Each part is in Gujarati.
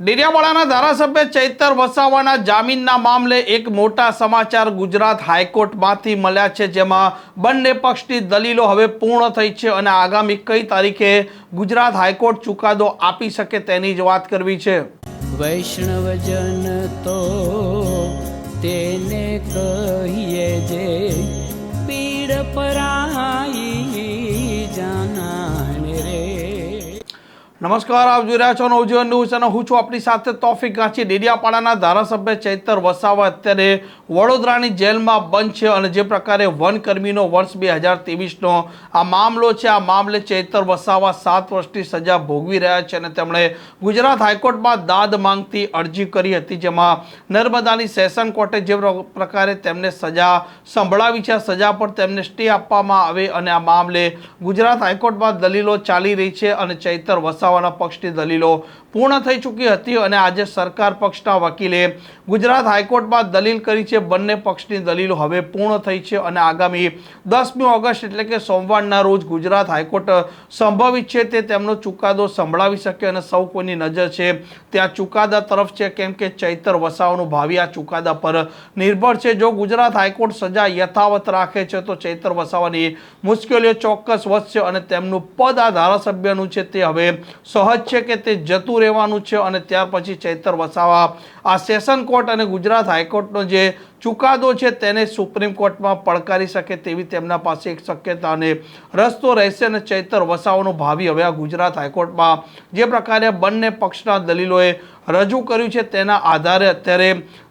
ડેડિયાપાડાના ધારાસભ્ય ચૈતર વસાવાના જામીનના મામલે એક મોટા સમાચાર ગુજરાત હાઈકોર્ટમાંથી મળ્યા છે, જેમાં બંને પક્ષની દલીલો હવે પૂર્ણ થઈ છે અને આગામી કઈ તારીખે ગુજરાત હાઈકોર્ટ ચુકાદો આપી શકે તેની જ વાત કરવી છે। વૈષ્ણવજન તો તેને કહીએ જે પીડ પરાઈ જાનાને રે। નમસ્કાર, આપ જોઈ રહ્યા છો નવજીવન ન્યૂઝ અને હું છું આપણી સાથે તોફિક ગાંચી। ડેડિયાપાડાના ધારાસભ્ય ચૈતર વસાવા અત્યારે વડોદરાની જેલમાં બંધ છે અને જે પ્રકારે વનકર્મીનો વર્ષ 2023નો આ મામલો છે, આ મામલે ચૈતર વસાવા 7 વર્ષની સજા ભોગવી રહ્યા છે અને તેમણે ગુજરાત હાઈકોર્ટમાં દાદ માંગતી અરજી કરી હતી, જેમાં નર્મદાની સેશન કોર્ટે જે પ્રકારે તેમને સજા સંભળાવી છે, આ સજા પર તેમને સ્ટે આપવામાં આવે અને આ મામલે ગુજરાત હાઈકોર્ટમાં દલીલો ચાલી રહી છે અને ચૈતર વસાવા પક્ષની દલીલો પૂર્ણ થઈ ચૂકી હતી અને આજે સરકાર પક્ષના વકીલે ગુજરાત હાઈકોર્ટમાં દલીલ કરી છે। બંને પક્ષની દલીલો હવે પૂર્ણ થઈ છે અને આગામી 10મી ઓગસ્ટ એટલે કે સોમવારના રોજ ગુજરાત હાઈકોર્ટ સંભવિત છે તે તેમનો ચુકાદો સંભળાવી શકે અને સૌ કોઈની નજર છે ત્યાં ચુકાદા તરફ છે, કેમ કે ચૈતર વસાવાનું ભાવિ આ ચુકાદા પર નિર્ભર છે। જો ગુજરાત હાઈકોર્ટ સજા યથાવત રાખે છે તો ચૈતર વસાવાની મુશ્કેલીઓ ચોક્કસ વધશે અને તેમનું પદ આ ધારાસભ્યનું છે તે હવે સહજ છે કે તે જતું રહેવાનું છે અને ત્યાર પછી ચૈતર વસાવા આ સેશન કોર્ટ અને ગુજરાત હાઈકોર્ટનો જે ચુકાદો છે તેને સુપ્રીમ કોર્ટમાં પડકારી શકે તેવી તેમના પાસે એક શક્યતા અને રસ્તો રહેશે અને ચૈતર વસાવાનું ભાવિ હવે આ ગુજરાત હાઈકોર્ટમાં જે પ્રકારે બંને પક્ષના દલીલોએ રજૂ કર્યું છે તેના આધારે અત્યારે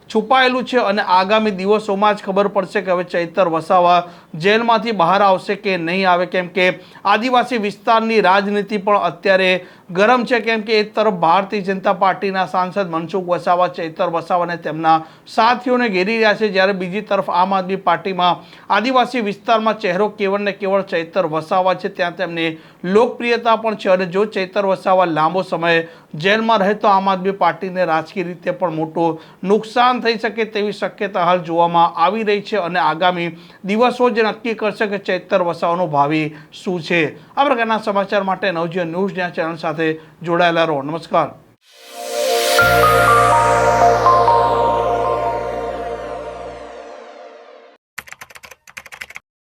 છુપાયેલું છે અને આગામી દિવસોમાં જ ખબર પડશે કે હવે ચૈતર વસાવા જેલમાંથી બહાર આવશે કે નહીં આવે, કેમ કે આદિવાસી વિસ્તારની રાજનીતિ પણ અત્યારે ગરમ છે, કેમ કે એક તરફ ભારતીય જનતા પાર્ટીના સાંસદ મનસુખ વસાવા ચૈતર વસાવાને તેમના સાથીઓને ઘેરી રહ્યા છે, જ્યારે બીજી તરફ આમ આદમી પાર્ટીમાં આદિવાસી વિસ્તારમાં ચહેરો કેવળ ને કેવળ ચૈતર વસાવા છે, ત્યાં તેમની લોકપ્રિયતા પણ છે અને જો ચૈતર વસાવા લાંબો સમય જેલમાં રહે તો આમ આદમી પાર્ટીને રાજકીય રીતે પણ મોટું નુકસાન થઈ શકે તેવી શક્યતા હાલ જોવામાં આવી રહી છે અને આગામી દિવસો જે નક્કી કરશે કે ચૈતર વસાવાનું ભાવિ શું છે। આ પ્રકારના સમાચાર માટે નવજીવન ન્યૂઝ ચેનલ સાથે જોડાયેલા રહો। નમસ્કાર।